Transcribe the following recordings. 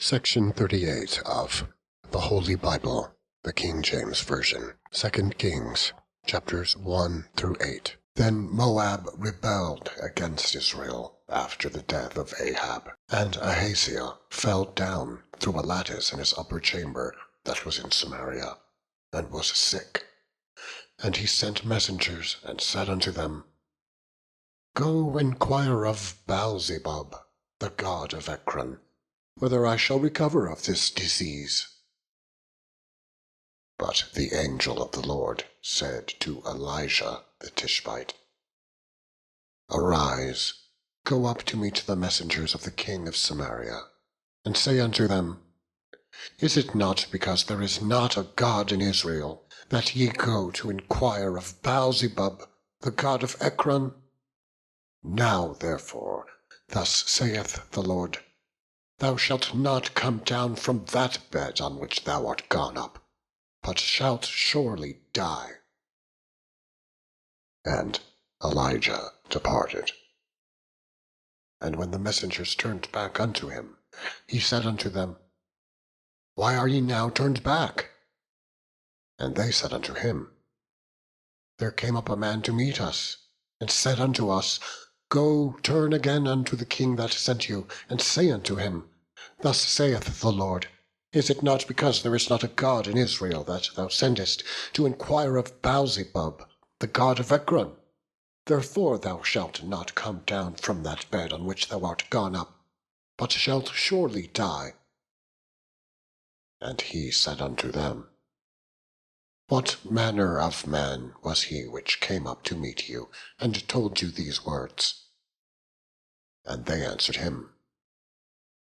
Section 38 of the Holy Bible, the King James Version, 2 Kings, chapters 1 through 8. Then Moab rebelled against Israel after the death of Ahab, and Ahaziah fell down through a lattice in his upper chamber that was in Samaria, and was sick. And he sent messengers, and said unto them, Go inquire of Baalzebub, the god of Ekron, whether I shall recover of this disease. But the angel of the Lord said to Elijah the Tishbite, Arise, go up to meet the messengers of the king of Samaria, and say unto them, Is it not because there is not a God in Israel, that ye go to inquire of Baalzebub, the god of Ekron? Now therefore, thus saith the Lord, Thou shalt not come down from that bed on which thou art gone up, but shalt surely die. And Elijah departed. And when the messengers turned back unto him, he said unto them, Why are ye now turned back? And they said unto him, There came up a man to meet us, and said unto us, Go, turn again unto the king that sent you, and say unto him, Thus saith the Lord, Is it not because there is not a God in Israel that thou sendest to inquire of Baalzebub, the god of Ekron? Therefore thou shalt not come down from that bed on which thou art gone up, but shalt surely die. And he said unto them, What manner of man was he which came up to meet you, and told you these words? And they answered him,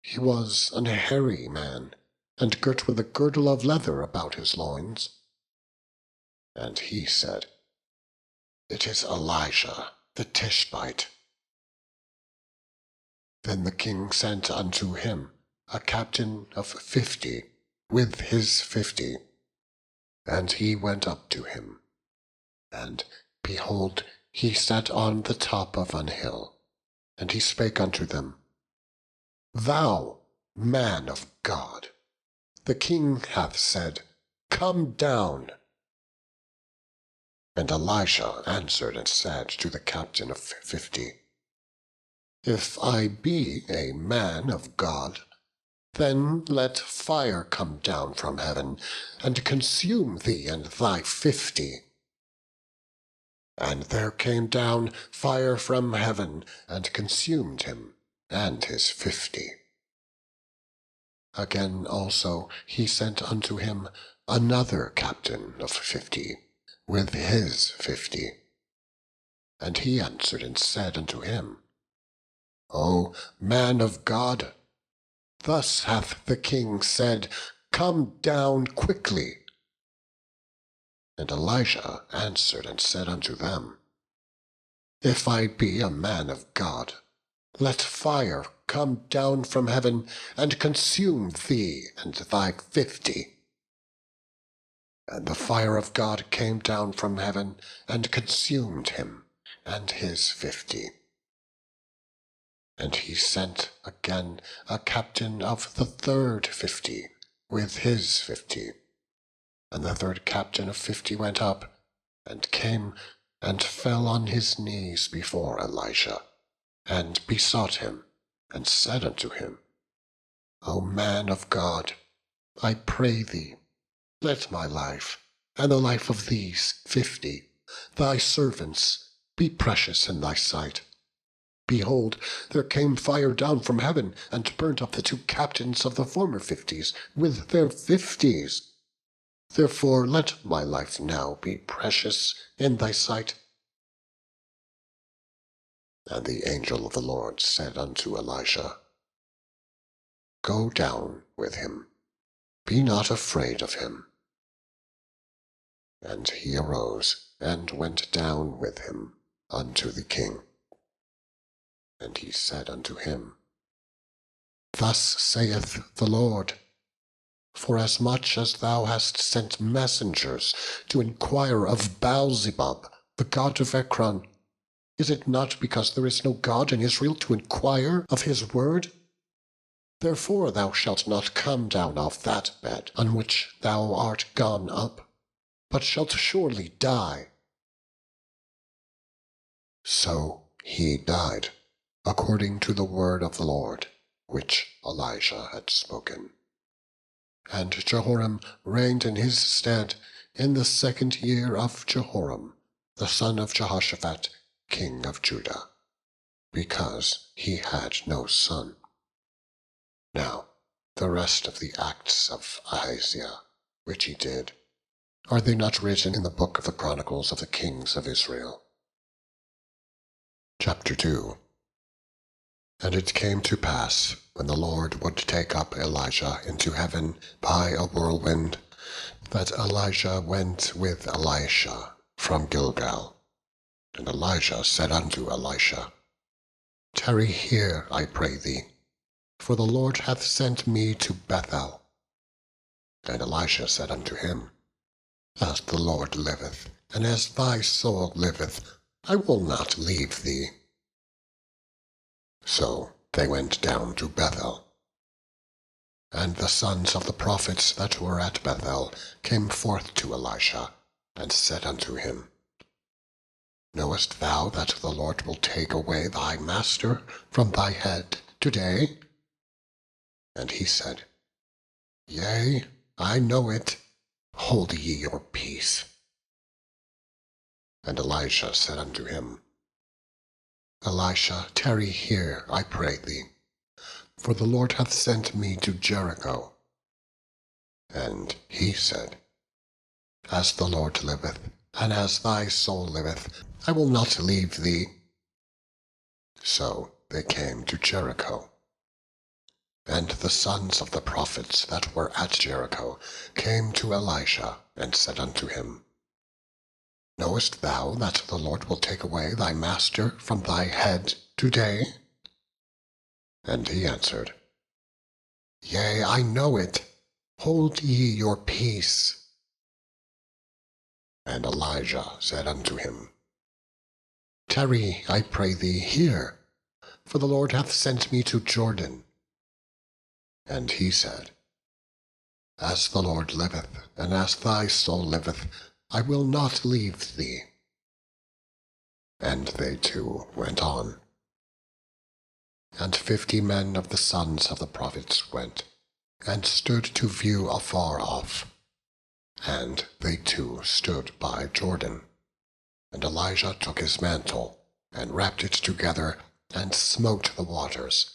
He was an hairy man, and girt with a girdle of leather about his loins. And he said, It is Elijah the Tishbite. Then the king sent unto him a captain of 50, with his 50. And he went up to him. And, behold, he sat on the top of an hill. And he spake unto them, Thou, man of God, the king hath said, Come down. And Elisha answered and said to the captain of 50, If I be a man of God, then let fire come down from heaven, and consume thee and thy 50. And there came down fire from heaven, and consumed him and his 50. Again also he sent unto him another captain of 50, with his 50. And he answered and said unto him, O man of God, thus hath the king said, Come down quickly. And Elijah answered and said unto them, If I be a man of God, let fire come down from heaven, and consume thee and thy 50. And the fire of God came down from heaven, and consumed him and his 50. And he sent again a captain of the third 50, with his 50. And the third captain of 50 went up, and came, and fell on his knees before Elisha, and besought him, and said unto him, O man of God, I pray thee, let my life, and the life of these 50, thy servants, be precious in thy sight. Behold, there came fire down from heaven, and burnt up the 2 captains of the former 50s with their 50s. Therefore let my life now be precious in thy sight. And the angel of the Lord said unto Elisha, Go down with him, be not afraid of him. And he arose, and went down with him unto the king. And he said unto him, Thus saith the Lord, Forasmuch as thou hast sent messengers to inquire of Baalzebub, the god of Ekron, is it not because there is no God in Israel to inquire of his word? Therefore thou shalt not come down off that bed on which thou art gone up, but shalt surely die." So he died, according to the word of the Lord, which Elijah had spoken. And Jehoram reigned in his stead in the 2nd year of Jehoram, the son of Jehoshaphat, king of Judah, because he had no son. Now the rest of the acts of Ahaziah, which he did, are they not written in the book of the Chronicles of the kings of Israel? Chapter 2. And it came to pass, when the Lord would take up Elijah into heaven by a whirlwind, that Elijah went with Elisha from Gilgal. And Elijah said unto Elisha, "Tarry here, I pray thee, for the Lord hath sent me to Bethel." And Elisha said unto him, "As the Lord liveth, and as thy soul liveth, I will not leave thee." So they went down to Bethel. And the sons of the prophets that were at Bethel came forth to Elisha, and said unto him, "Knowest thou that the Lord will take away thy master from thy head today?" And he said, "Yea, I know it. Hold ye your peace." And Elisha said unto him, "Elisha, tarry here, I pray thee, for the Lord hath sent me to Jericho." And he said, "As the Lord liveth, and as thy soul liveth, I will not leave thee." So they came to Jericho. And the sons of the prophets that were at Jericho came to Elisha, and said unto him, "Knowest thou that the Lord will take away thy master from thy head today?" And he answered, "Yea, I know it. Hold ye your peace." And Elijah said unto him, "Tarry, I pray thee, here, for the Lord hath sent me to Jordan." And he said, "As the Lord liveth, and as thy soul liveth, I will not leave thee." And they two went on. And 50 men of the sons of the prophets went, and stood to view afar off. And they too stood by Jordan. And Elijah took his mantle, and wrapped it together, and smote the waters,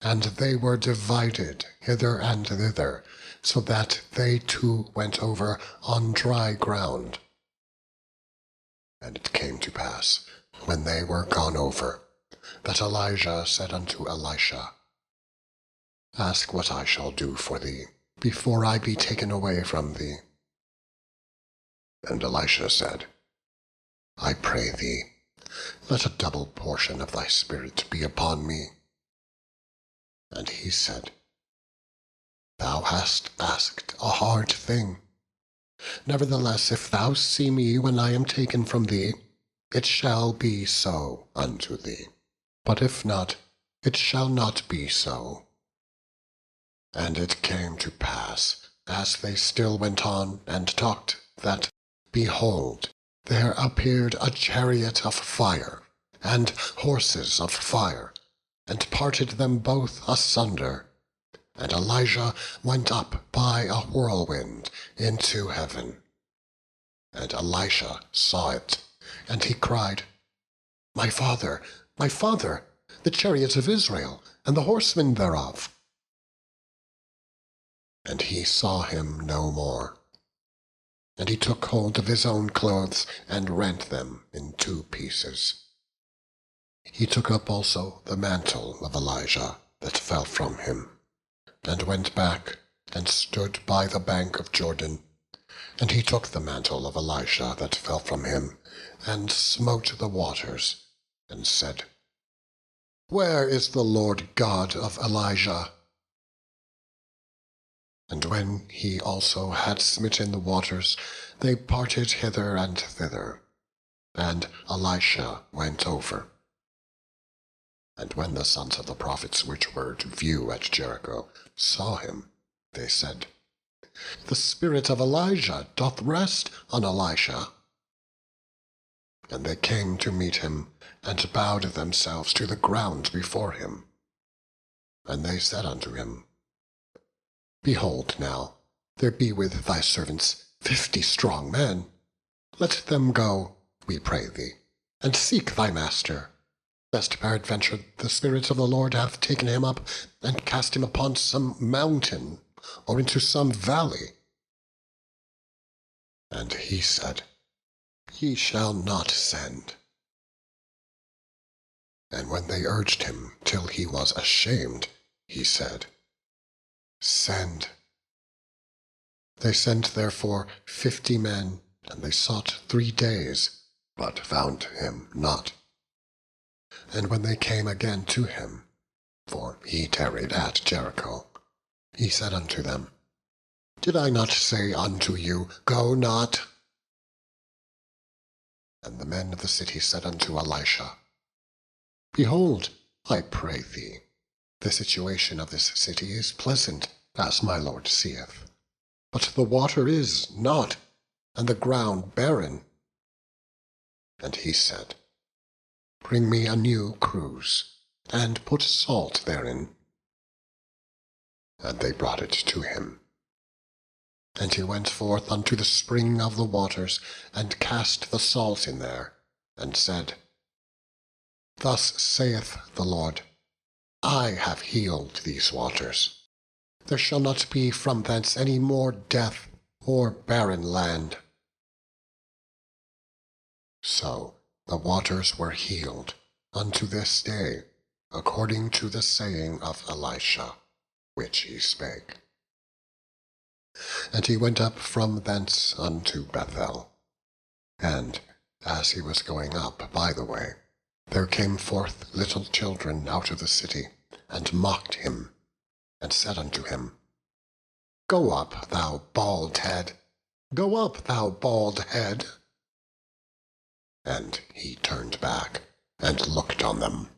and they were divided hither and thither, so that they too went over on dry ground. And it came to pass, when they were gone over, that Elijah said unto Elisha, "Ask what I shall do for thee, before I be taken away from thee." And Elisha said, "I pray thee, let a double portion of thy spirit be upon me." And he said, "Thou hast asked a hard thing. Nevertheless, if thou see me when I am taken from thee, it shall be so unto thee. But if not, it shall not be so." And it came to pass, as they still went on and talked, that, behold, there appeared a chariot of fire, and horses of fire, and parted them both asunder. And Elijah went up by a whirlwind into heaven. And Elisha saw it, and he cried, my father, the chariot of Israel, and the horsemen thereof." And he saw him no more. And he took hold of his own clothes, and rent them in 2 pieces. He took up also the mantle of Elijah that fell from him, and went back, and stood by the bank of Jordan. And he took the mantle of Elisha that fell from him, and smote the waters, and said, "Where is the Lord God of Elijah?" And when he also had smitten the waters, they parted hither and thither, and Elisha went over. And when the sons of the prophets which were to view at Jericho saw him, they said, The spirit of Elijah doth rest on Elisha. And they came to meet him, and bowed themselves to the ground before him. And they said unto him, Behold now, there be with thy servants 50 strong men. Let them go, we pray thee, and seek thy master, lest peradventure the Spirit of the Lord hath taken him up, and cast him upon some mountain, or into some valley. And he said, Ye shall not send. And when they urged him till he was ashamed, he said, Send. They sent therefore 50 men, and they sought 3 days, but found him not. And when they came again to him, for he tarried at Jericho, he said unto them, Did I not say unto you, Go not? And the men of the city said unto Elisha, Behold, I pray thee, the situation of this city is pleasant, as my lord seeth. But the water is not, and the ground barren. And he said, Bring me a new cruse, and put salt therein. And they brought it to him. And he went forth unto the spring of the waters, and cast the salt in there, and said, Thus saith the Lord, I have healed these waters. There shall not be from thence any more death or barren land. So the waters were healed unto this day, according to the saying of Elisha, which he spake. And he went up from thence unto Bethel. And as he was going up by the way, there came forth little children out of the city, and mocked him, and said unto him, Go up, thou bald head! Go up, thou bald head! And he turned back, and looked on them,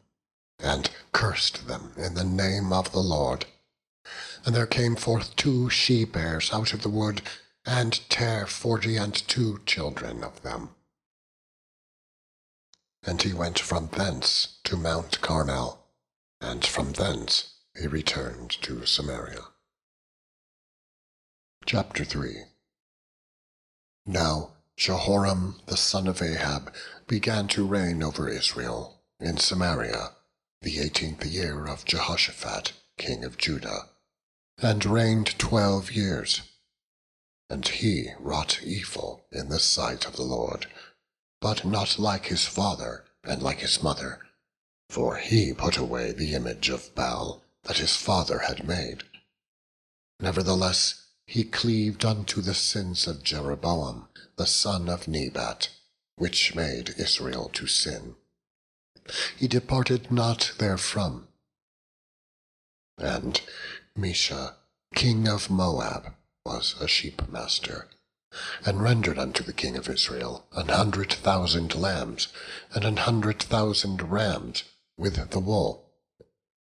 and cursed them in the name of the Lord. And there came forth 2 she-bears out of the wood, and tare 42 children of them. And he went from thence to Mount Carmel, and from thence he returned to Samaria. Chapter 3. Now Jehoram the son of Ahab began to reign over Israel in Samaria, the 18th year of Jehoshaphat, king of Judah, and reigned 12 years. And he wrought evil in the sight of the Lord, but not like his father and like his mother, for he put away the image of Baal that his father had made. Nevertheless, he cleaved unto the sins of Jeroboam, the son of Nebat, which made Israel to sin. He departed not therefrom. And Mesha, king of Moab, was a sheepmaster, and rendered unto the king of Israel 100,000 lambs, and 100,000 rams with the wool.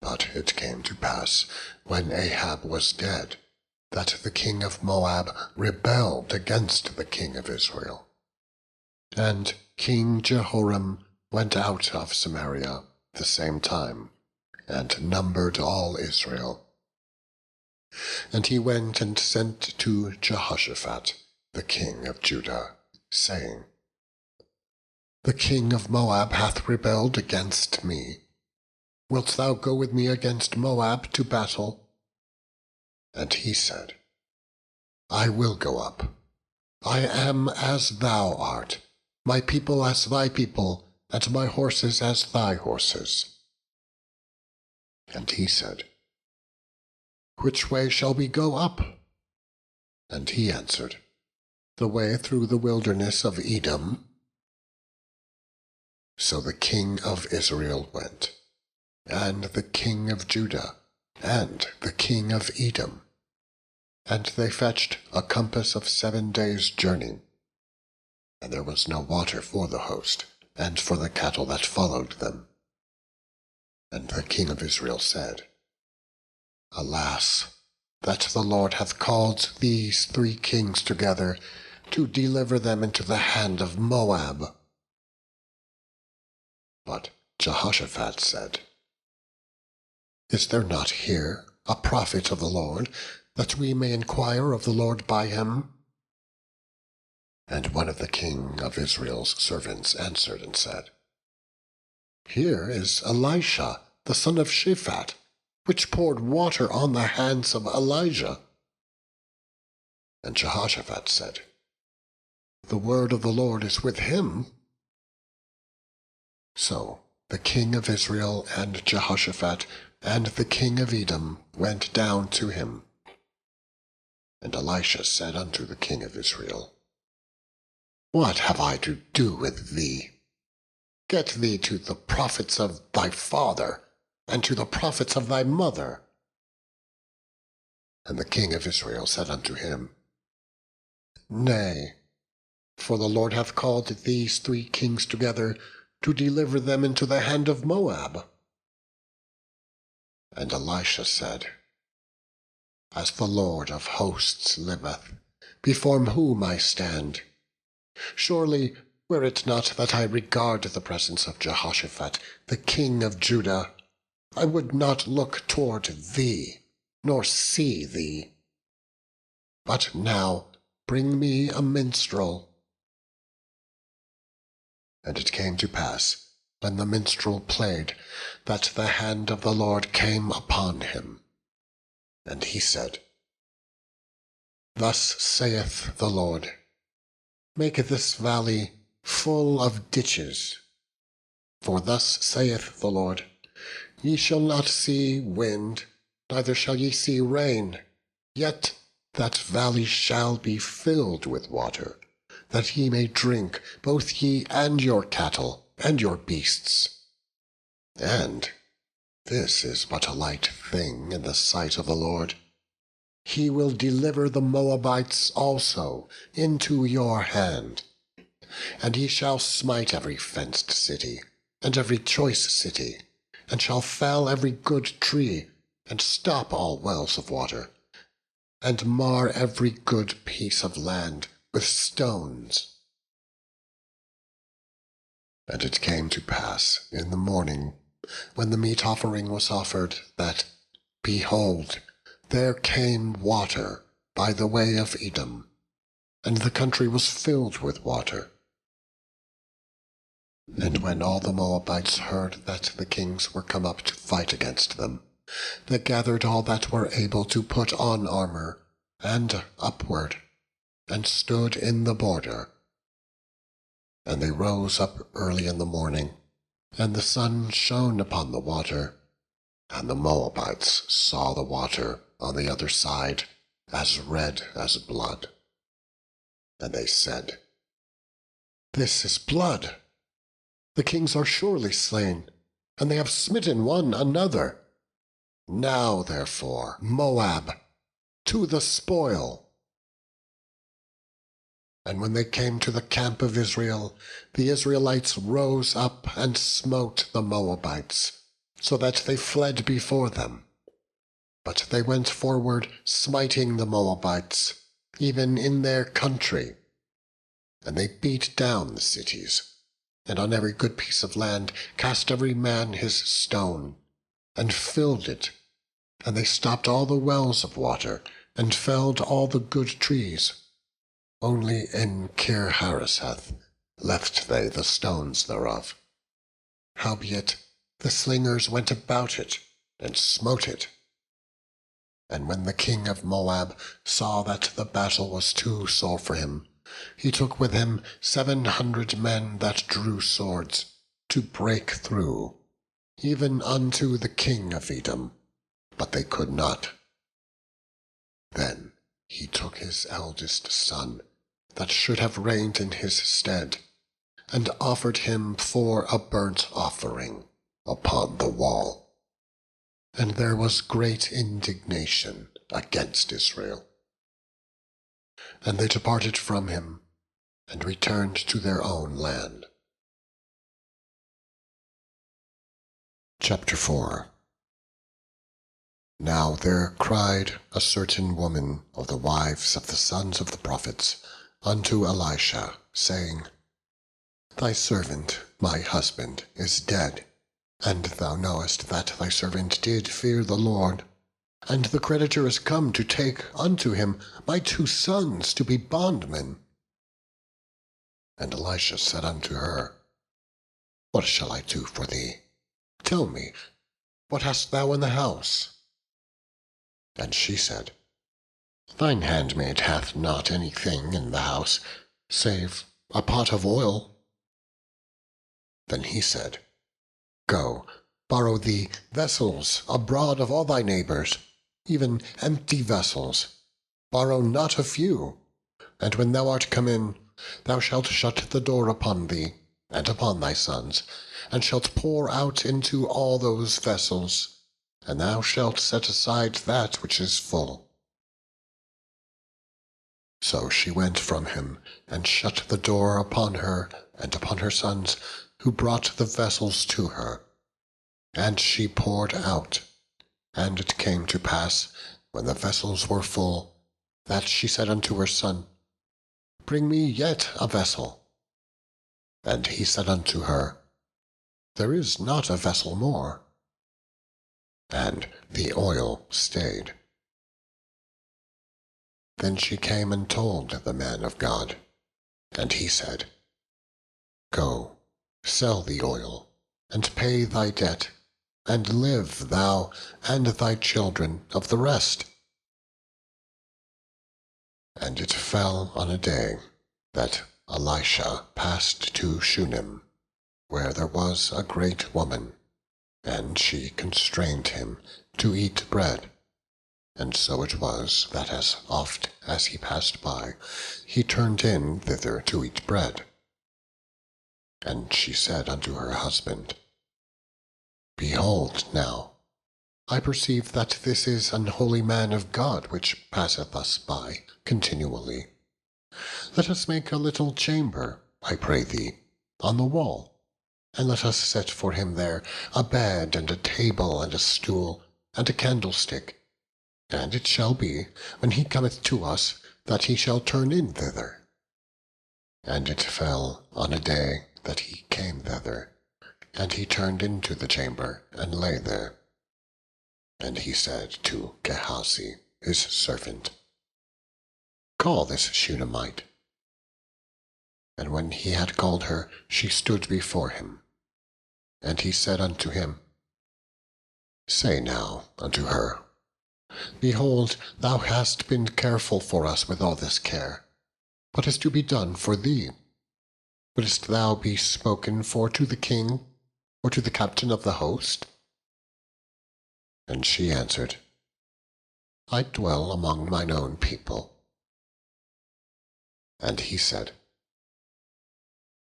But it came to pass, when Ahab was dead, that the king of Moab rebelled against the king of Israel. And King Jehoram went out of Samaria the same time, and numbered all Israel. And he went and sent to Jehoshaphat, the king of Judah, saying, The king of Moab hath rebelled against me. Wilt thou go with me against Moab to battle? And he said, I will go up. I am as thou art, my people as thy people, and my horses as thy horses. And he said, Which way shall we go up? And he answered, The way through the wilderness of Edom. So the king of Israel went, and the king of Judah, and the king of Edom. And they fetched a compass of 7 days' journey. And there was no water for the host, and for the cattle that followed them. And the king of Israel said, Alas, that the Lord hath called these 3 kings together to deliver them into the hand of Moab. But Jehoshaphat said, Is there not here a prophet of the Lord, that we may inquire of the Lord by him? And one of the king of Israel's servants answered and said, Here is Elisha, the son of Shaphat, which poured water on the hands of Elijah. And Jehoshaphat said, The word of the Lord is with him. So the king of Israel and Jehoshaphat and the king of Edom went down to him. And Elisha said unto the king of Israel, What have I to do with thee? Get thee to the prophets of thy father, and to the prophets of thy mother. And the king of Israel said unto him, Nay, for the Lord hath called these 3 kings together to deliver them into the hand of Moab. And Elisha said, As the Lord of hosts liveth, before whom I stand, surely were it not that I regard the presence of Jehoshaphat, the king of Judah, I would not look toward thee, nor see thee. But now bring me a minstrel. And it came to pass, when the minstrel played, that the hand of the Lord came upon him. And he said, Thus saith the Lord, Make this valley full of ditches. For thus saith the Lord, Ye shall not see wind, neither shall ye see rain, yet that valley shall be filled with water, that ye may drink, both ye and your cattle and your beasts. And this is but a light thing in the sight of the Lord. He will deliver the Moabites also into your hand. And he shall smite every fenced city, and every choice city, and shall fell every good tree, and stop all wells of water, and mar every good piece of land with stones. And it came to pass in the morning, when the meat offering was offered, that, behold, there came water by the way of Edom, and the country was filled with water. And when all the Moabites heard that the kings were come up to fight against them, they gathered all that were able to put on armor, and upward, and stood in the border. And they rose up early in the morning, and the sun shone upon the water, and the Moabites saw the water on the other side as red as blood. And they said, This is blood. The kings are surely slain, and they have smitten one another. Now, therefore, Moab, to the spoil. And when they came to the camp of Israel, the Israelites rose up and smote the Moabites, so that they fled before them. But they went forward, smiting the Moabites, even in their country. And they beat down the cities, and on every good piece of land cast every man his stone, and filled it. And they stopped all the wells of water, and felled all the good trees. Only in Kir-hareseth left they the stones thereof. Howbeit the slingers went about it, and smote it. And when the king of Moab saw that the battle was too sore for him, he took with him 700 men that drew swords, to break through, even unto the king of Edom, but they could not. Then he took his eldest son, that should have reigned in his stead, and offered him for a burnt offering upon the wall. And there was great indignation against Israel. And they departed from him, and returned to their own land. Chapter 4. Now there cried a certain woman of the wives of the sons of the prophets unto Elisha, saying, Thy servant, my husband, is dead, and thou knowest that thy servant did fear the Lord, and the creditor is come to take unto him my 2 sons to be bondmen. And Elisha said unto her, What shall I do for thee? Tell me, what hast thou in the house? And she said, Thine handmaid hath not anything in the house, save a pot of oil. Then he said, Go, borrow thee vessels abroad of all thy neighbors, even empty vessels. Borrow not a few, and when thou art come in, thou shalt shut the door upon thee, and upon thy sons, and shalt pour out into all those vessels, and thou shalt set aside that which is full. So she went from him, and shut the door upon her and upon her sons, who brought the vessels to her. And she poured out. And it came to pass, when the vessels were full, that she said unto her son, Bring me yet a vessel. And he said unto her, There is not a vessel more. And the oil stayed. Then she came and told the man of God, and he said, Go, sell the oil, and pay thy debt, and live thou and thy children of the rest. And it fell on a day that Elisha passed to Shunem, where there was a great woman, and she constrained him to eat bread. And so it was that as oft as he passed by, he turned in thither to eat bread. And she said unto her husband, Behold now, I perceive that this is an holy man of God which passeth us by continually. Let us make a little chamber, I pray thee, on the wall, and let us set for him there a bed and a table and a stool and a candlestick. And it shall be, when he cometh to us, that he shall turn in thither. And it fell on a day that he came thither, and he turned into the chamber, and lay there. And he said to Gehazi, his servant, Call this Shunammite. And when he had called her, she stood before him. And he said unto him, Say now unto her, Behold, thou hast been careful for us with all this care. What is to be done for thee? Wouldst thou be spoken for to the king, or to the captain of the host? And she answered, I dwell among mine own people. And he said,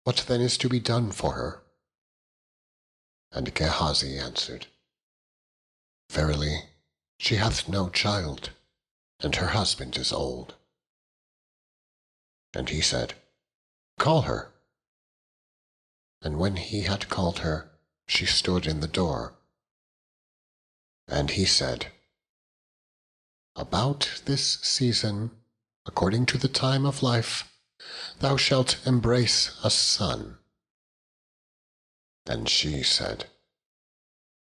What then is to be done for her? And Gehazi answered, Verily, she hath no child, and her husband is old. And he said, Call her. And when he had called her, she stood in the door. And he said, About this season, according to the time of life, thou shalt embrace a son. And she said,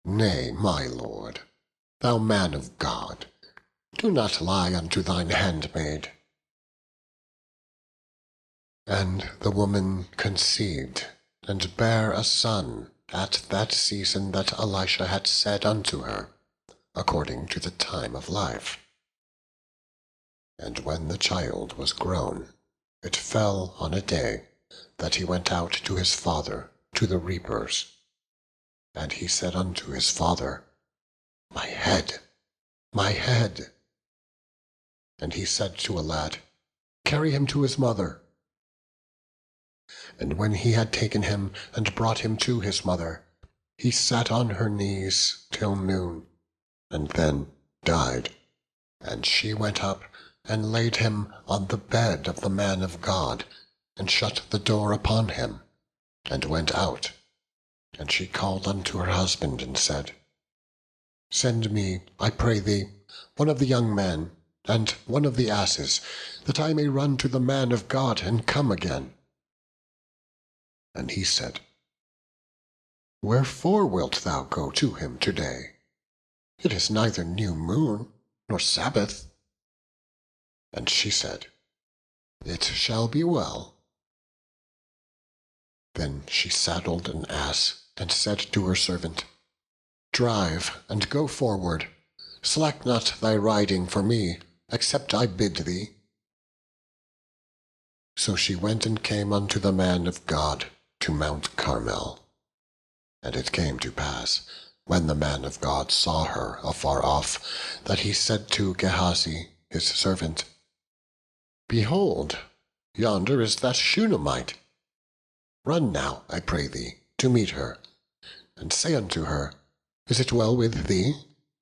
Nay, my lord, thou man of God, do not lie unto thine handmaid. And the woman conceived, and bare a son at that season that Elisha had said unto her, according to the time of life. And when the child was grown, it fell on a day that he went out to his father to the reapers. And he said unto his father, My head, my head. And he said to a lad, Carry him to his mother. And when he had taken him and brought him to his mother, he sat on her knees till noon, and then died. And she went up and laid him on the bed of the man of God, and shut the door upon him, and went out. And she called unto her husband, and said, Send me, I pray thee, one of the young men, and one of the asses, that I may run to the man of God, and come again. And he said, Wherefore wilt thou go to him today? It is neither new moon, nor Sabbath. And she said, It shall be well. Then she saddled an ass, and said to her servant, Drive, and go forward. Slack not thy riding for me, except I bid thee. So she went and came unto the man of God to Mount Carmel. And it came to pass, when the man of God saw her afar off, that he said to Gehazi his servant, Behold, yonder is that Shunammite. Run now, I pray thee, to meet her, and say unto her, Is it well with thee?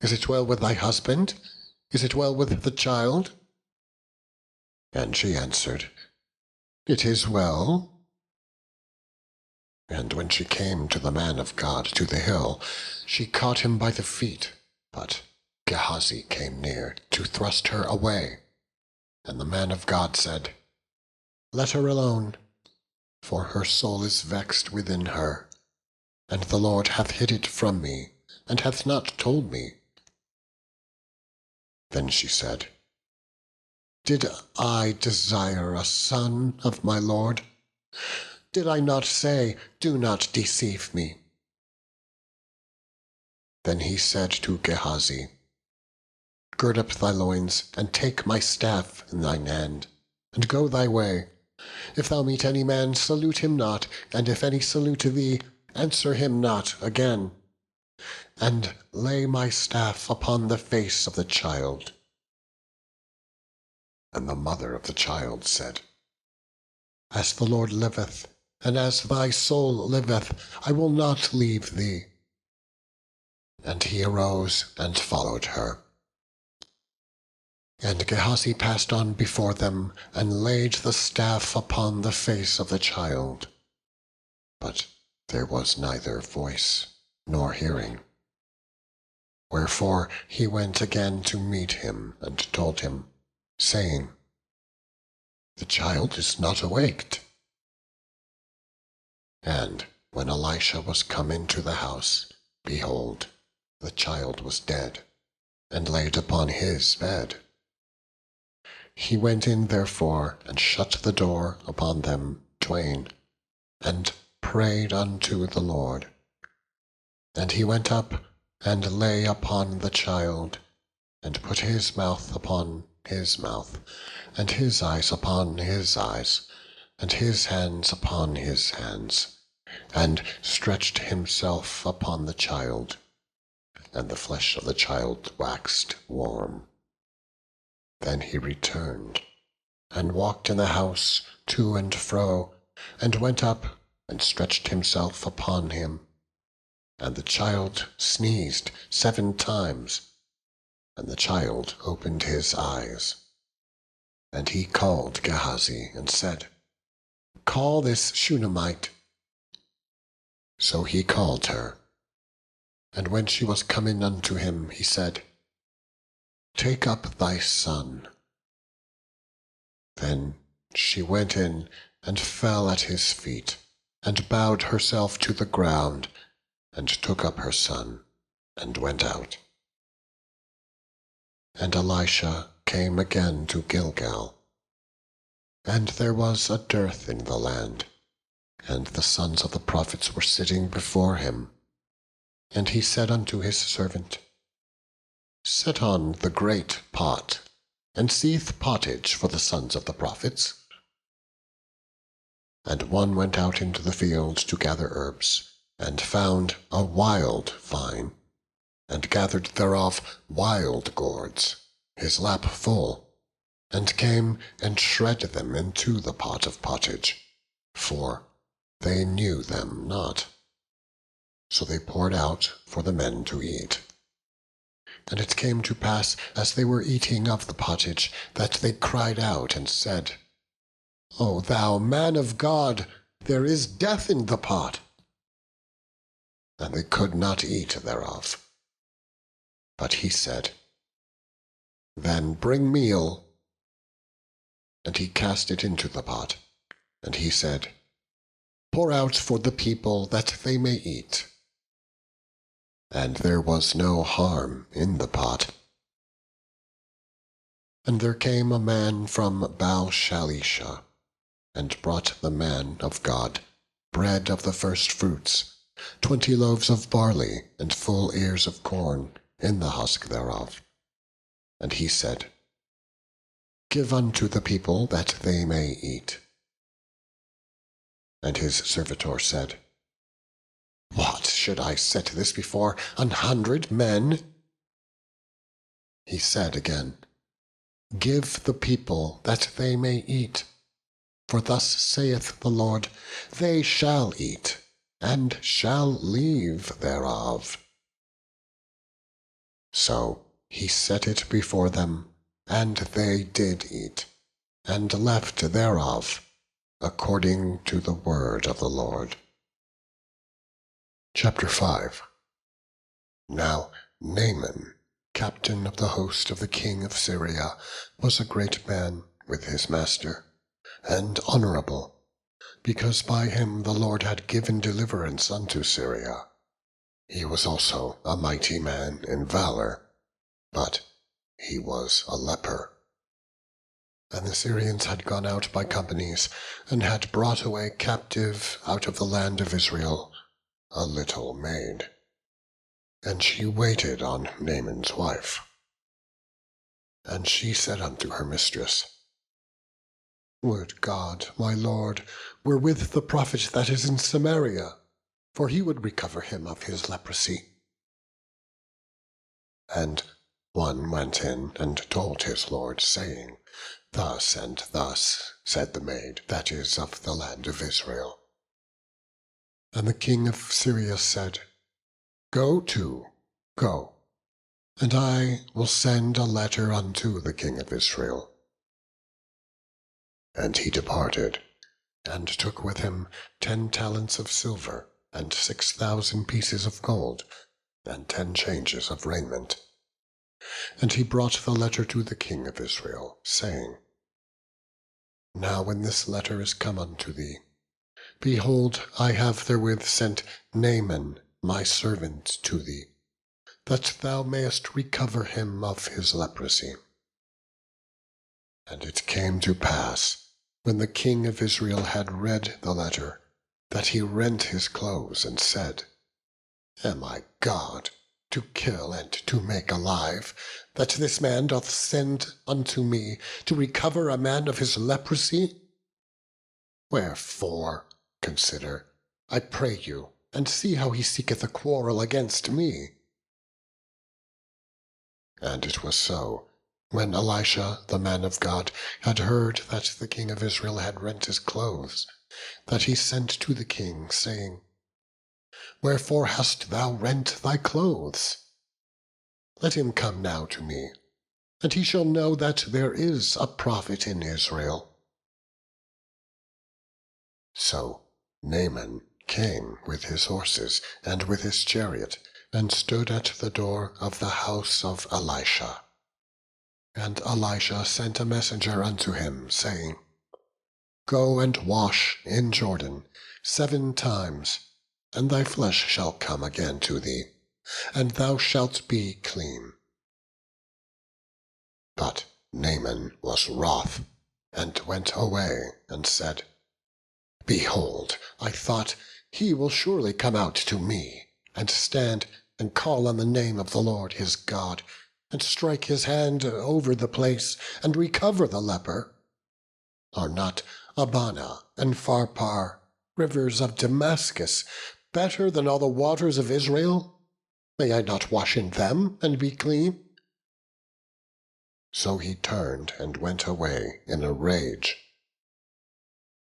Is it well with thy husband? Is it well with the child? And she answered, It is well. And when she came to the man of God to the hill, she caught him by the feet, but Gehazi came near to thrust her away. And the man of God said, Let her alone, for her soul is vexed within her, and the Lord hath hid it from me, and hath not told me. Then she said, Did I desire a son of my Lord? Did I not say, Do not deceive me? Then he said to Gehazi, Gird up thy loins, and take my staff in thine hand, and go thy way. If thou meet any man, salute him not, and if any salute thee, answer him not again. And lay my staff upon the face of the child. And the mother of the child said, As the Lord liveth, and as thy soul liveth, I will not leave thee. And he arose and followed her. And Gehazi passed on before them, and laid the staff upon the face of the child. But there was neither voice nor hearing. Wherefore he went again to meet him, and told him, saying, The child is not awaked. And when Elisha was come into the house, behold, the child was dead, and laid upon his bed. He went in therefore, and shut the door upon them twain, and prayed unto the Lord. And he went up, and lay upon the child, and put his mouth upon his mouth, and his eyes upon his eyes, and his hands upon his hands, and stretched himself upon the child, and the flesh of the child waxed warm. Then he returned, and walked in the house to and fro, and went up, and stretched himself upon him. And the child sneezed 7 times, and the child opened his eyes. And he called Gehazi, and said, Call this Shunammite. So he called her. And when she was come in unto him, he said, Take up thy son. Then she went in, and fell at his feet, and bowed herself to the ground, and took up her son, and went out. And Elisha came again to Gilgal. And there was a dearth in the land, and the sons of the prophets were sitting before him. And he said unto his servant, Set on the great pot, and seethe pottage for the sons of the prophets. And one went out into the field to gather herbs, and found a wild vine, and gathered thereof wild gourds, his lap full, and came and shred them into the pot of pottage, for they knew them not. So they poured out for the men to eat. And it came to pass, as they were eating of the pottage, that they cried out and said, O thou man of God, there is death in the pot. and they could not eat thereof. But he said, Then bring meal. And he cast it into the pot, and he said, Pour out for the people that they may eat. And there was no harm in the pot. And there came a man from Baal-shalisha, and brought the man of God bread of the first fruits, 20 loaves of barley, and full ears of corn in the husk thereof. And he said, Give unto the people that they may eat. And his servitor said, What, should I set this before 100 men? He said again, Give the people that they may eat. For thus saith the Lord, They shall eat, and shall leave thereof. So he set it before them, and they did eat, and left thereof, according to the word of the Lord. Chapter 5. Now Naaman, captain of the host of the king of Syria, was a great man with his master, and honorable, because by him the Lord had given deliverance unto Syria. He was also a mighty man in valor, but he was a leper. And the Syrians had gone out by companies, and had brought away captive out of the land of Israel a little maid. And she waited on Naaman's wife. And she said unto her mistress, Would God, my lord, were with the prophet that is in Samaria, for he would recover him of his leprosy. And one went in and told his lord, saying, Thus and thus said the maid that is of the land of Israel. And the king of Syria said, Go to, go, and I will send a letter unto the king of Israel. And he departed, and took with him 10 talents of silver, and 6,000 pieces of gold, and 10 changes of raiment. And he brought the letter to the king of Israel, saying, Now when this letter is come unto thee, behold, I have therewith sent Naaman my servant to thee, that thou mayest recover him of his leprosy. And it came to pass, when the king of Israel had read the letter, that he rent his clothes, and said, Am I God, to kill and to make alive, that this man doth send unto me to recover a man of his leprosy? Wherefore, consider, I pray you, and see how he seeketh a quarrel against me. And it was so, when Elisha the man of God had heard that the king of Israel had rent his clothes, that he sent to the king, saying, Wherefore hast thou rent thy clothes? Let him come now to me, and he shall know that there is a prophet in Israel. So Naaman came with his horses and with his chariot, and stood at the door of the house of Elisha. And Elisha sent a messenger unto him, saying, Go and wash in Jordan 7 times, and thy flesh shall come again to thee, and thou shalt be clean. But Naaman was wroth, and went away, and said, Behold, I thought, he will surely come out to me, and stand and call on the name of the Lord his God, and strike his hand over the place, and recover the leper. Are not Abana and Pharpar, rivers of Damascus, better than all the waters of Israel? May I not wash in them, and be clean? So he turned and went away in a rage.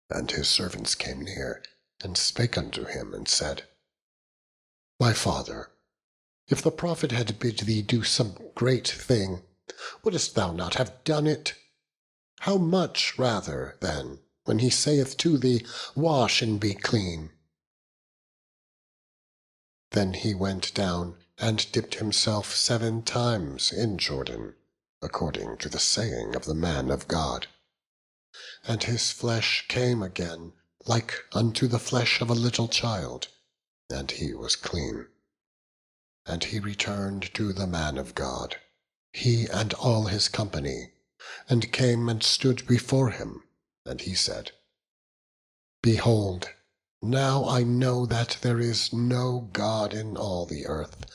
And his servants came near, and spake unto him, and said, My father, if the prophet had bid thee do some great thing, wouldest thou not have done it? How much rather, then, when he saith to thee, Wash and be clean? Then he went down and dipped himself 7 times in Jordan, according to the saying of the man of God. And his flesh came again like unto the flesh of a little child, and he was clean. And he returned to the man of God, he and all his company, and came and stood before him. And he said, Behold, now I know that there is no God in all the earth,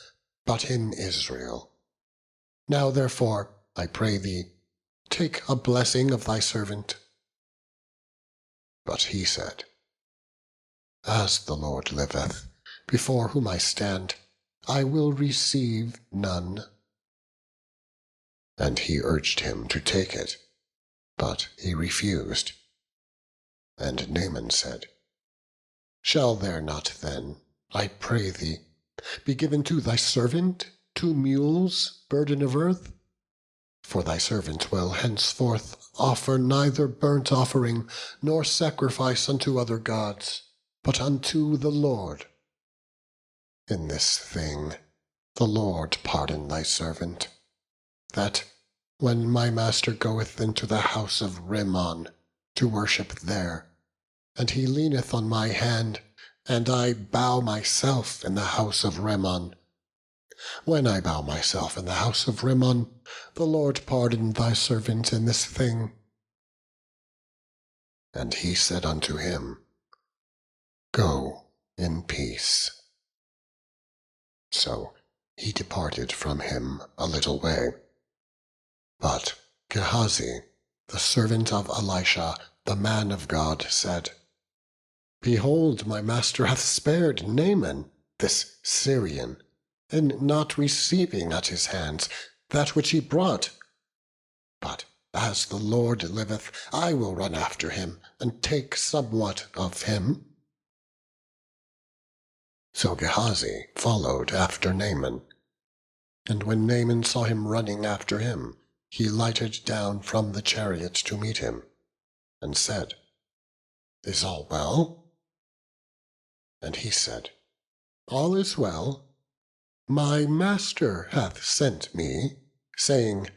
but in Israel. Now therefore, I pray thee, take a blessing of thy servant. But he said, As the Lord liveth, before whom I stand, I will receive none. And he urged him to take it, but he refused. And Naaman said, Shall there not then, I pray thee, be given to thy servant 2 mules, burden of earth? For thy servant will henceforth offer neither burnt offering nor sacrifice unto other gods, but unto the Lord. In this thing the Lord pardon thy servant, that, when my master goeth into the house of Rimmon to worship there, and he leaneth on my hand, and I bow myself in the house of Rimmon, when I bow myself in the house of Rimmon, the Lord pardon thy servant in this thing. And he said unto him, Go in peace. So he departed from him a little way. But Gehazi, the servant of Elisha, the man of God, said, Behold, my master hath spared Naaman, this Syrian, in not receiving at his hands that which he brought. But as the Lord liveth, I will run after him, and take somewhat of him. So Gehazi followed after Naaman. And when Naaman saw him running after him, he lighted down from the chariot to meet him, and said, Is all well? And he said, All is well. My master hath sent me, saying,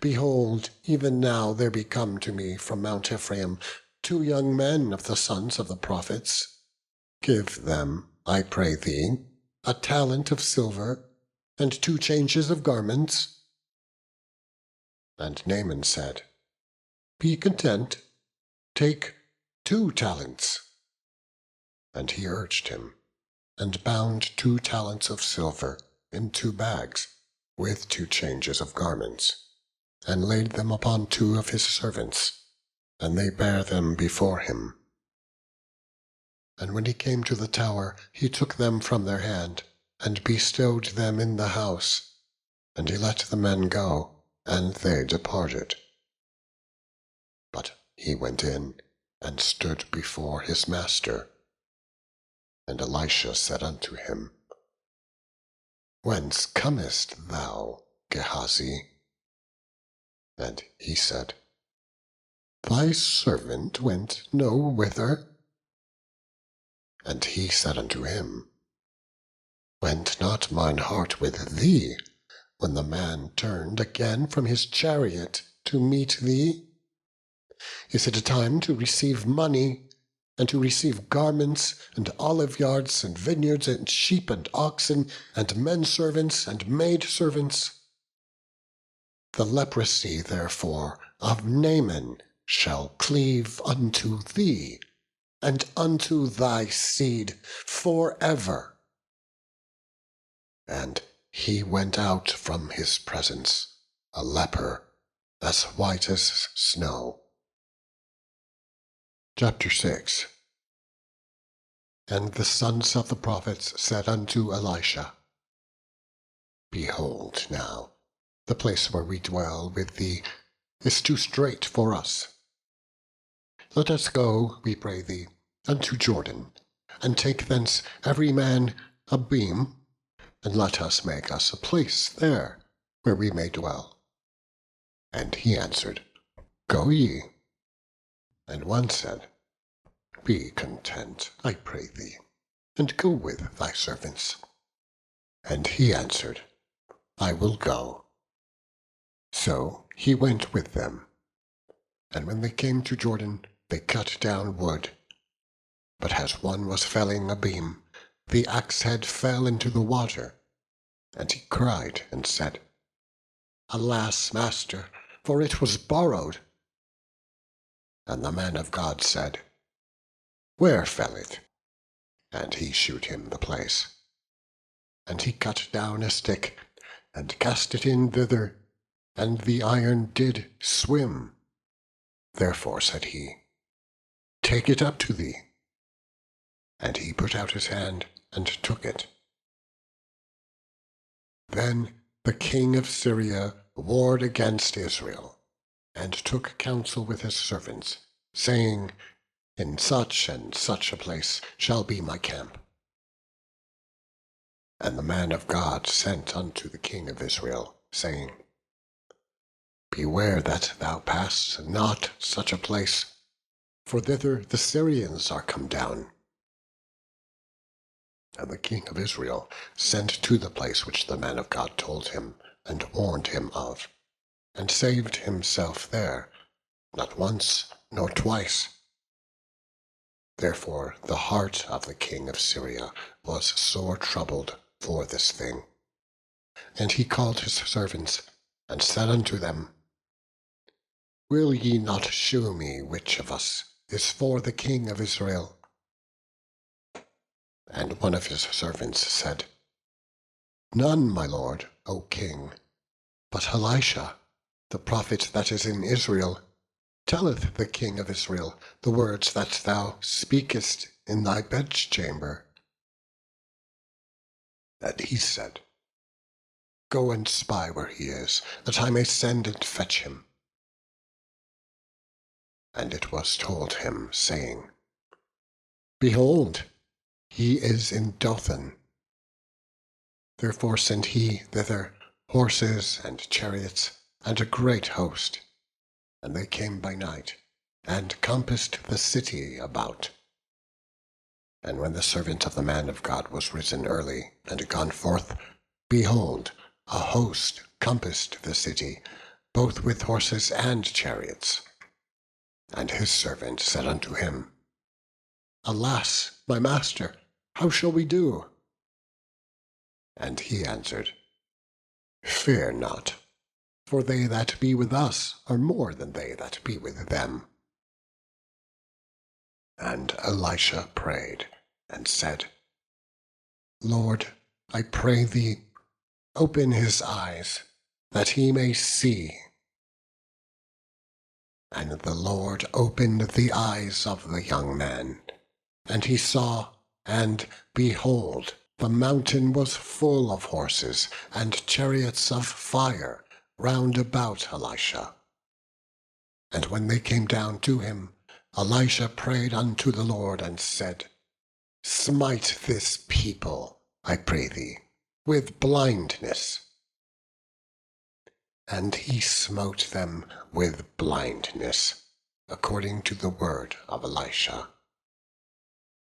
Behold, even now there be come to me from Mount Ephraim 2 young men of the sons of the prophets. Give them, I pray thee, a talent of silver, and 2 changes of garments. And Naaman said, Be content, take 2 talents. And he urged him, and bound 2 talents of silver in 2 bags, with 2 changes of garments, and laid them upon 2 of his servants, and they bare them before him. And when he came to the tower, he took them from their hand, and bestowed them in the house, and he let the men go, and they departed. But he went in, and stood before his master. And Elisha said unto him, Whence comest thou, Gehazi? And he said, Thy servant went no whither. And he said unto him, Went not mine heart with thee, when the man turned again from his chariot to meet thee? Is it a time to receive money, and to receive garments, and oliveyards, and vineyards, and sheep, and oxen, and men-servants, and maid-servants? The leprosy, therefore, of Naaman shall cleave unto thee, and unto thy seed forever. And he went out from his presence, a leper, as white as snow. Chapter 6. And the sons of the prophets said unto Elisha, Behold now, the place where we dwell with thee is too strait for us. Let us go, we pray thee, unto Jordan, and take thence every man a beam, and let us make us a place there, where we may dwell. And he answered, Go ye. And one said, Be content, I pray thee, and go with thy servants, And he answered, I will go. So he went with them. And when they came to Jordan, they cut down wood. But as one was felling a beam, the axe head fell into the water. And he cried and said, Alas, master, for it was borrowed. And the man of God said, Where fell it? And he shewed him the place. And he cut down a stick, and cast it in thither, and the iron did swim. Therefore said he, Take it up to thee. And he put out his hand, and took it. Then the king of Syria warred against Israel, and took counsel with his servants, saying, In such and such a place shall be my camp. And the man of God sent unto the king of Israel, saying, Beware that thou pass not such a place, for thither the Syrians are come down. And the king of Israel sent to the place which the man of God told him, and warned him of, and saved himself there, not once nor twice. Therefore the heart of the king of Syria was sore troubled for this thing. And he called his servants, and said unto them, Will ye not shew me which of us is for the king of Israel? And one of his servants said, None, my lord, O king, but Elisha, the prophet that is in Israel, telleth the king of Israel the words that thou speakest in thy bedchamber. And he said, Go and spy where he is, that I may send and fetch him. And it was told him, saying, Behold, he is in Dothan. Therefore sent he thither horses and chariots, and a great host. And they came by night, and compassed the city about. And when the servant of the man of God was risen early, and gone forth, behold, a host compassed the city, both with horses and chariots. And his servant said unto him, Alas, my master, how shall we do? And he answered, Fear not, for they that be with us are more than they that be with them. And Elisha prayed, and said, Lord, I pray thee, open his eyes, that he may see. And the Lord opened the eyes of the young man, and he saw, and behold, the mountain was full of horses and chariots of fire round about Elisha. And when they came down to him, Elisha prayed unto the Lord, and said, Smite this people, I pray thee, with blindness. And he smote them with blindness, according to the word of Elisha.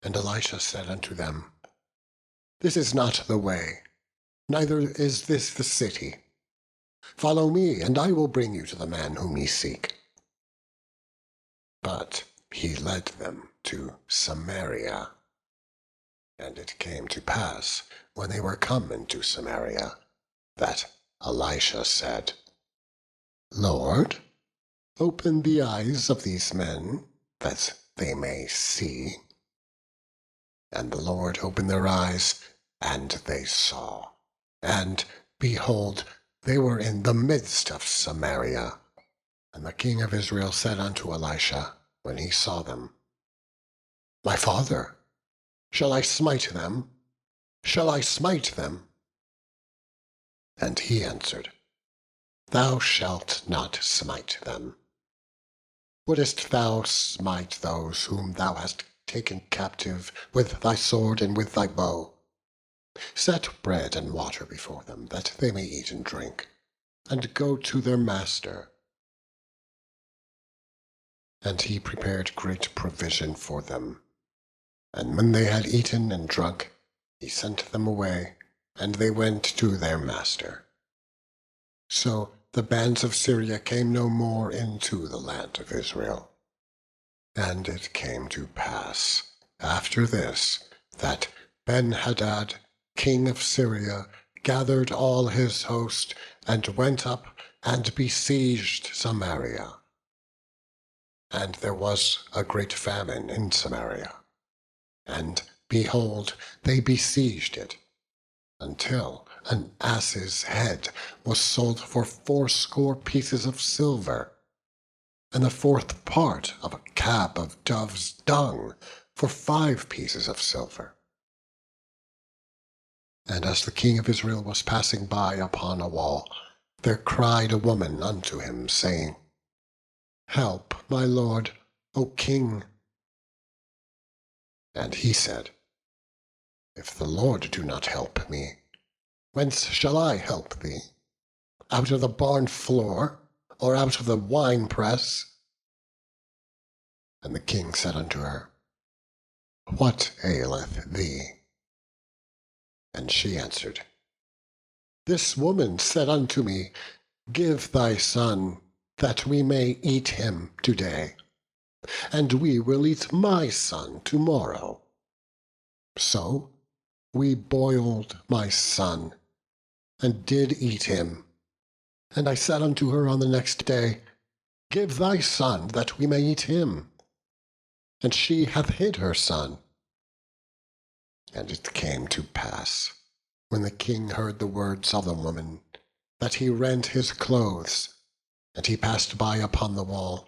And Elisha said unto them, This is not the way, neither is this the city. Follow me, and I will bring you to the man whom ye seek. But he led them to Samaria. And it came to pass, when they were come into Samaria, that Elisha said, Lord, open the eyes of these men, that they may see. And the Lord opened their eyes, and they saw. And, behold, they were in the midst of Samaria. And the king of Israel said unto Elisha, when he saw them, My father, shall I smite them? Shall I smite them? And he answered, Thou shalt not smite them. Wouldest thou smite those whom thou hast taken captive with thy sword and with thy bow? Set bread and water before them, that they may eat and drink, and go to their master. And he prepared great provision for them. And when they had eaten and drunk, he sent them away, and they went to their master. So the bands of Syria came no more into the land of Israel. And it came to pass, after this, that Ben-Hadad, king of Syria, gathered all his host, and went up and besieged Samaria. And there was a great famine in Samaria. And, behold, they besieged it, until an ass's head was sold for 80 pieces of silver, and the 4th part of a cab of dove's dung for 5 pieces of silver. And as the king of Israel was passing by upon a wall, there cried a woman unto him, saying, Help, my lord, O king. And he said, If the Lord do not help me, whence shall I help thee? Out of the barn floor, or out of the winepress? And the king said unto her, What aileth thee? And she answered, This woman said unto me, Give thy son, that we may eat him today, and we will eat my son tomorrow. So we boiled my son, and did eat him. And I said unto her on the next day, Give thy son, that we may eat him. And she hath hid her son. And it came to pass, when the king heard the words of the woman, that he rent his clothes, and he passed by upon the wall.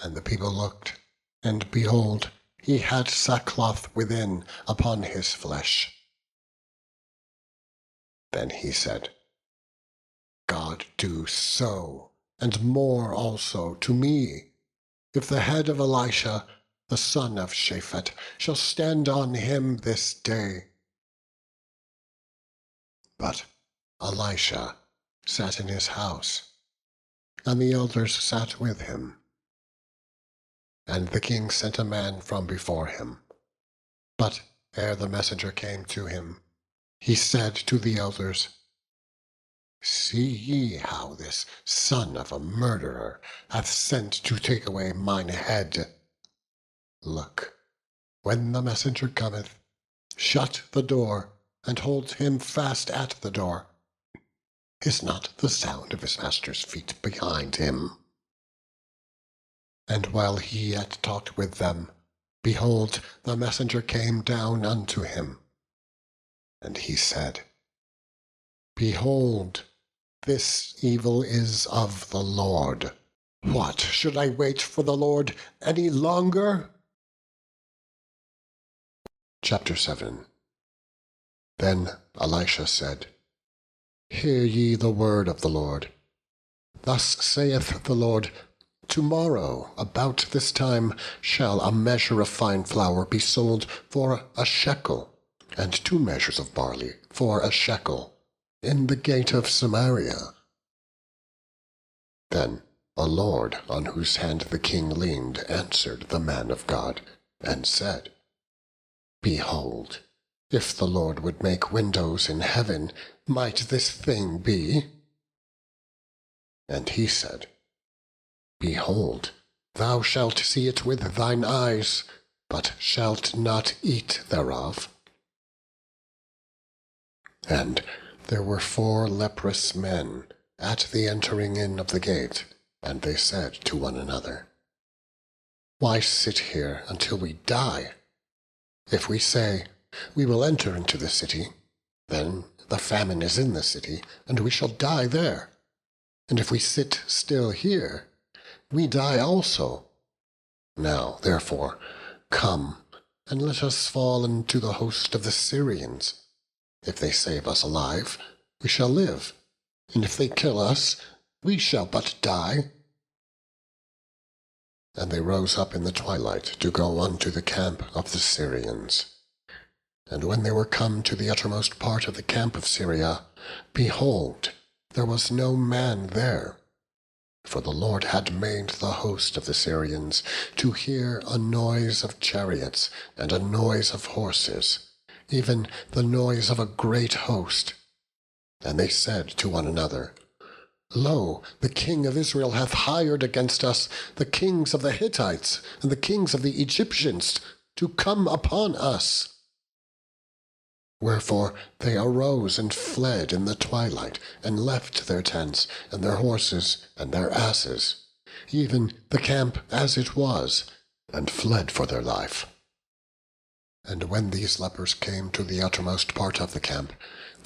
And the people looked, and behold, he had sackcloth within upon his flesh. Then he said, God do so, and more also to me, if the head of Elisha, the son of Shaphat, shall stand on him this day. But Elisha sat in his house, and the elders sat with him. And the king sent a man from before him. But ere the messenger came to him, he said to the elders, See ye how this son of a murderer hath sent to take away mine head? Look, when the messenger cometh, shut the door, and hold him fast at the door. Is not the sound of his master's feet behind him? And while he yet talked with them, behold, the messenger came down unto him. And he said, Behold, this evil is of the Lord. What, should I wait for the Lord any longer? Chapter 7. Then Elisha said, Hear ye the word of the Lord. Thus saith the Lord, Tomorrow about this time shall a measure of fine flour be sold for a shekel, and 2 measures of barley for a shekel, in the gate of Samaria. Then a lord on whose hand the king leaned answered the man of God, and said, Behold, if the Lord would make windows in heaven, might this thing be? And he said, Behold, thou shalt see it with thine eyes, but shalt not eat thereof. And there were 4 leprous men at the entering in of the gate, and they said to one another, Why sit here until we die? If we say, We will enter into the city, then the famine is in the city, and we shall die there. And if we sit still here, we die also. Now, therefore, come, and let us fall into the host of the Syrians. If they save us alive, we shall live, and if they kill us, we shall but die. And they rose up in the twilight to go unto the camp of the Syrians. And when they were come to the uttermost part of the camp of Syria, behold, there was no man there. For the Lord had made the host of the Syrians to hear a noise of chariots and a noise of horses, even the noise of a great host. And they said to one another, Lo, the king of Israel hath hired against us the kings of the Hittites and the kings of the Egyptians to come upon us. Wherefore they arose and fled in the twilight, and left their tents, and their horses, and their asses, even the camp as it was, and fled for their life. And when these lepers came to the uttermost part of the camp,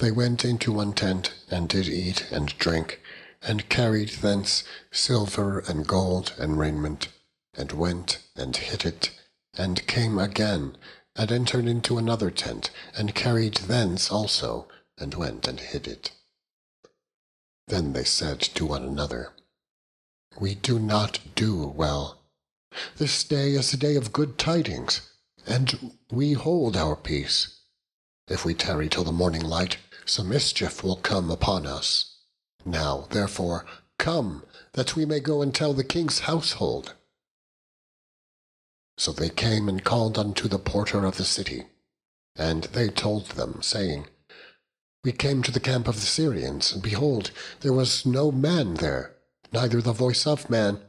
they went into one tent, and did eat and drink, and carried thence silver and gold and raiment, and went and hid it, and came again, and entered into another tent, and carried thence also, and went and hid it. Then they said to one another, We do not do well. This day is a day of good tidings, and we hold our peace. If we tarry till the morning light, some mischief will come upon us. Now, therefore, come, that we may go and tell the king's household. So they came and called unto the porter of the city, and they told them, saying, We came to the camp of the Syrians, and behold, there was no man there, neither the voice of man,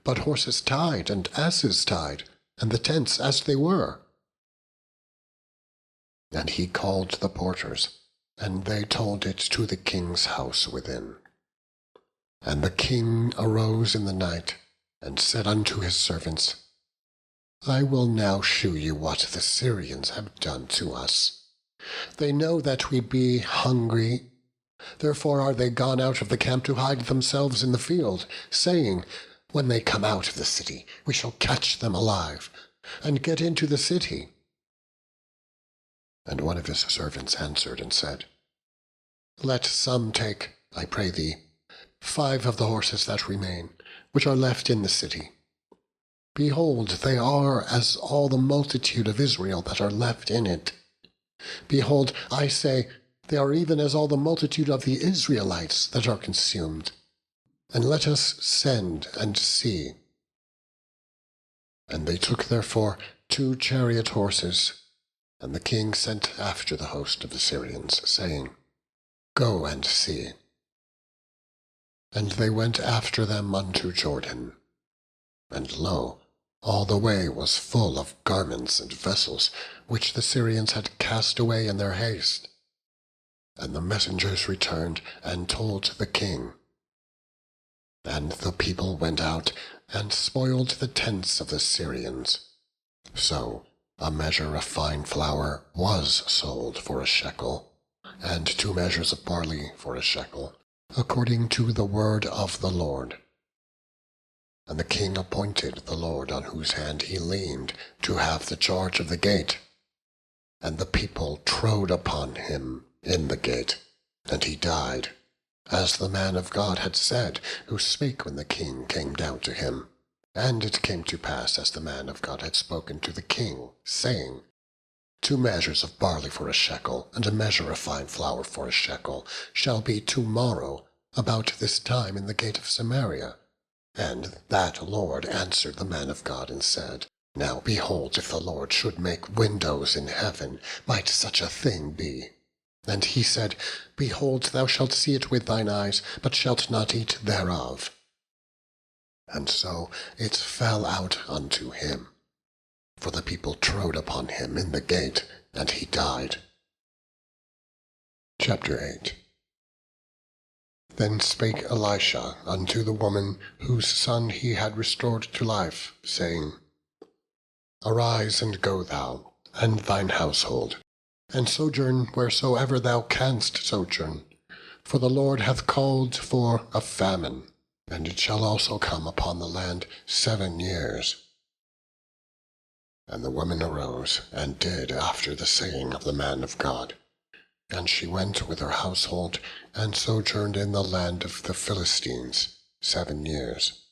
but horses tied and asses tied, and the tents as they were. And he called the porters, and they told it to the king's house within. And the king arose in the night, and said unto his servants, I will now shew you what the Syrians have done to us. They know that we be hungry, therefore are they gone out of the camp to hide themselves in the field, saying, When they come out of the city, we shall catch them alive, and get into the city. And one of his servants answered and said, Let some take, I pray thee, 5 of the horses that remain, which are left in the city. Behold, they are as all the multitude of Israel that are left in it. Behold, I say, they are even as all the multitude of the Israelites that are consumed. And let us send and see. And they took therefore 2 chariot horses, and the king sent after the host of the Syrians, saying, Go and see. And they went after them unto Jordan. And lo, all the way was full of garments and vessels, which the Syrians had cast away in their haste. And the messengers returned and told the king. And the people went out and spoiled the tents of the Syrians. So a measure of fine flour was sold for a shekel, and 2 measures of barley for a shekel, according to the word of the Lord. And the king appointed the Lord on whose hand he leaned to have the charge of the gate. And the people trode upon him in the gate, and he died, as the man of God had said, who spake when the king came down to him. And it came to pass, as the man of God had spoken to the king, saying, 2 measures of barley for a shekel, and a measure of fine flour for a shekel, shall be tomorrow about this time in the gate of Samaria. And that Lord answered the man of God and said, Now behold, if the Lord should make windows in heaven, might such a thing be? And he said, Behold, thou shalt see it with thine eyes, but shalt not eat thereof. And so it fell out unto him. For the people trode upon him in the gate, and he died. Chapter 8. Then spake Elisha unto the woman whose son he had restored to life, saying, Arise and go thou, and thine household, and sojourn wheresoever thou canst sojourn, for the Lord hath called for a famine, and it shall also come upon the land 7 years. And the woman arose, and did after the saying of the man of God. And she went with her household, and sojourned in the land of the Philistines 7 years.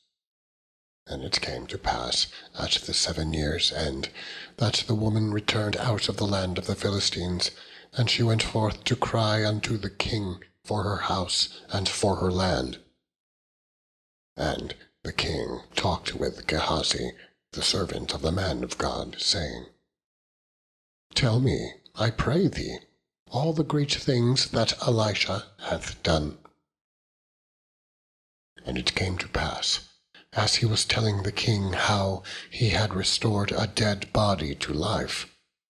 And it came to pass at the 7 years' end, that the woman returned out of the land of the Philistines, and she went forth to cry unto the king for her house and for her land. And the king talked with Gehazi, the servant of the man of God, saying, Tell me, I pray thee, all the great things that Elisha hath done. And it came to pass, as he was telling the king how he had restored a dead body to life,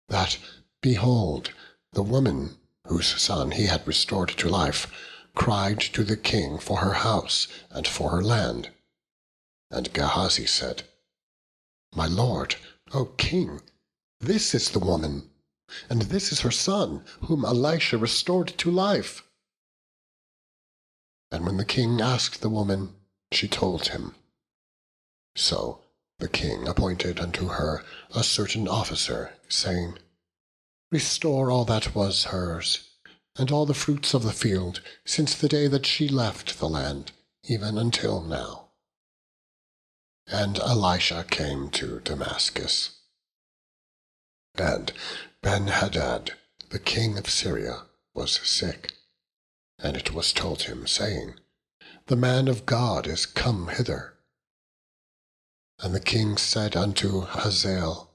that, behold, the woman whose son he had restored to life cried to the king for her house and for her land. And Gehazi said, My lord, O king, this is the woman, and this is her son, whom Elisha restored to life. And when the king asked the woman, she told him. So the king appointed unto her a certain officer, saying, Restore all that was hers, and all the fruits of the field, since the day that she left the land, even until now. And Elisha came to Damascus. And Ben-Hadad, the king of Syria, was sick. And it was told him, saying, The man of God is come hither. And the king said unto Hazael,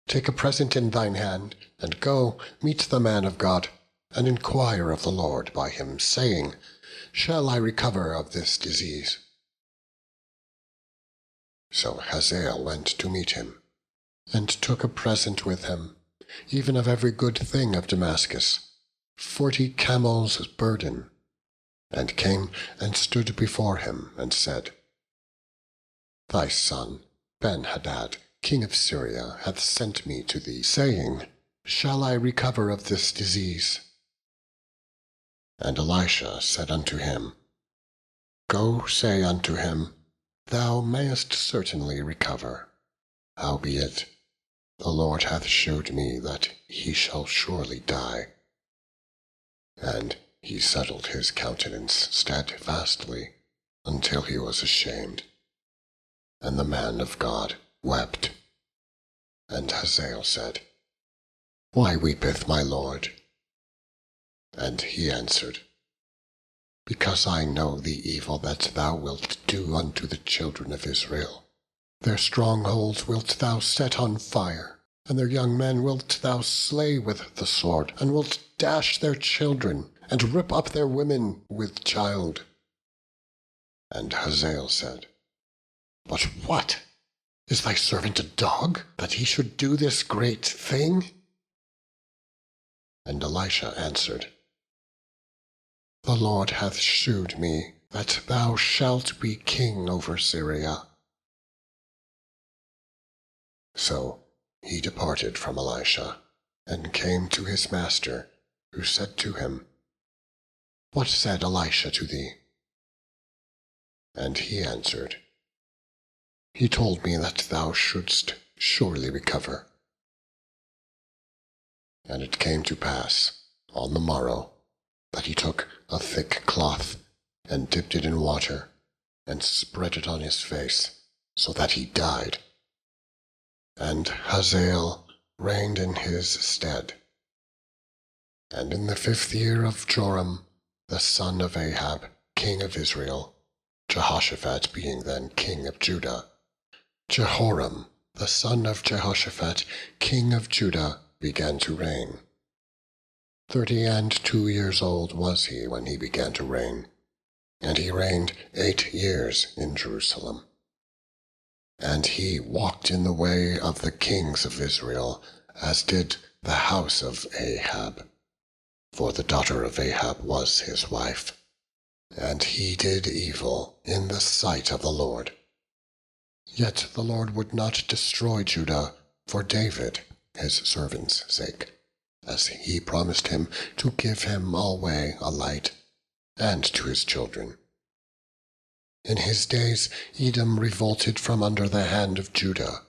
Take a present in thine hand, and go meet the man of God, and inquire of the Lord by him, saying, Shall I recover of this disease? So Hazael went to meet him, and took a present with him, even of every good thing of Damascus, 40 camels' burden, and came and stood before him, and said, Thy son Ben-Hadad, king of Syria, hath sent me to thee, saying, Shall I recover of this disease? And Elisha said unto him, Go say unto him, Thou mayest certainly recover. Howbeit, the Lord hath shewed me that he shall surely die. And he settled his countenance steadfastly, until he was ashamed. And the man of God wept. And Hazael said, Why weepeth my lord? And he answered, Because I know the evil that thou wilt do unto the children of Israel. Their strongholds wilt thou set on fire, and their young men wilt thou slay with the sword, and wilt dash their children, and rip up their women with child. And Hazael said, But what? Is thy servant a dog, that he should do this great thing? And Elisha answered, The Lord hath shewed me that thou shalt be king over Syria. So he departed from Elisha, and came to his master, who said to him, What said Elisha to thee? And he answered, He told me that thou shouldst surely recover. And it came to pass on the morrow that he took a thick cloth, and dipped it in water, and spread it on his face, so that he died. And Hazael reigned in his stead. And in the 5th year of Joram, the son of Ahab, king of Israel, Jehoshaphat being then king of Judah, Jehoram, the son of Jehoshaphat, king of Judah, began to reign. 32 years old was he when he began to reign, and he reigned 8 years in Jerusalem. And he walked in the way of the kings of Israel, as did the house of Ahab. For the daughter of Ahab was his wife. And he did evil in the sight of the Lord. Yet the Lord would not destroy Judah for David, his servant's sake, as he promised him to give him alway a light, and to his children. In his days Edom revolted from under the hand of Judah,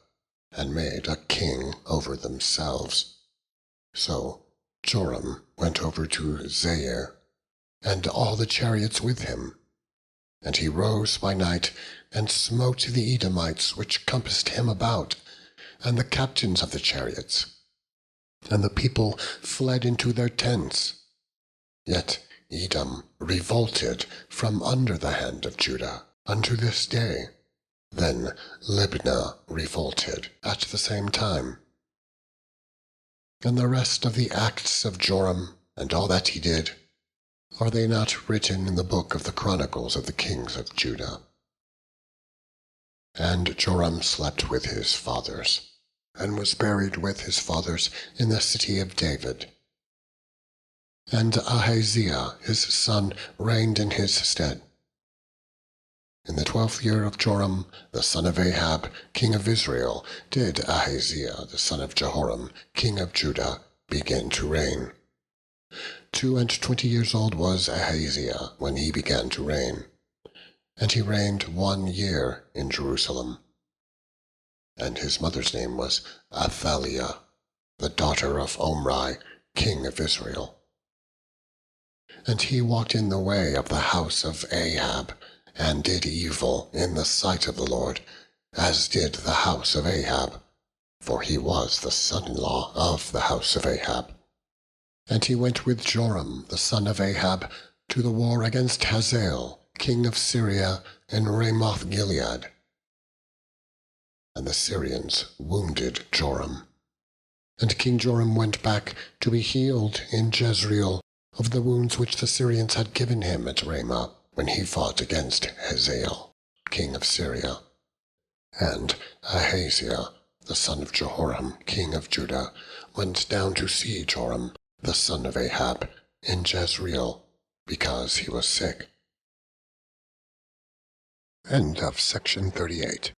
and made a king over themselves. So Joram went over to Zair, and all the chariots with him. And he rose by night, and smote the Edomites which compassed him about, and the captains of the chariots. And the people fled into their tents. Yet Edom revolted from under the hand of Judah unto this day. Then Libnah revolted at the same time. and the rest of the acts of Joram, and all that he did, are they not written in the book of the Chronicles of the kings of Judah? And Joram slept with his fathers, and was buried with his fathers in the city of David. And Ahaziah his son reigned in his stead. In the 12th year of Joram, the son of Ahab, king of Israel, did Ahaziah the son of Jehoram, king of Judah, begin to reign. 22 years old was Ahaziah when he began to reign, and he reigned 1 year in Jerusalem. And his mother's name was Athaliah, the daughter of Omri, king of Israel. And he walked in the way of the house of Ahab, and did evil in the sight of the Lord, as did the house of Ahab, for he was the son-in-law of the house of Ahab. And he went with Joram the son of Ahab to the war against Hazael, king of Syria, in Ramoth-Gilead. And the Syrians wounded Joram. And King Joram went back to be healed in Jezreel of the wounds which the Syrians had given him at Ramah, when he fought against Hazael, king of Syria. And Ahaziah, the son of Jehoram, king of Judah, went down to see Joram, the son of Ahab, in Jezreel, because he was sick. End of section 38.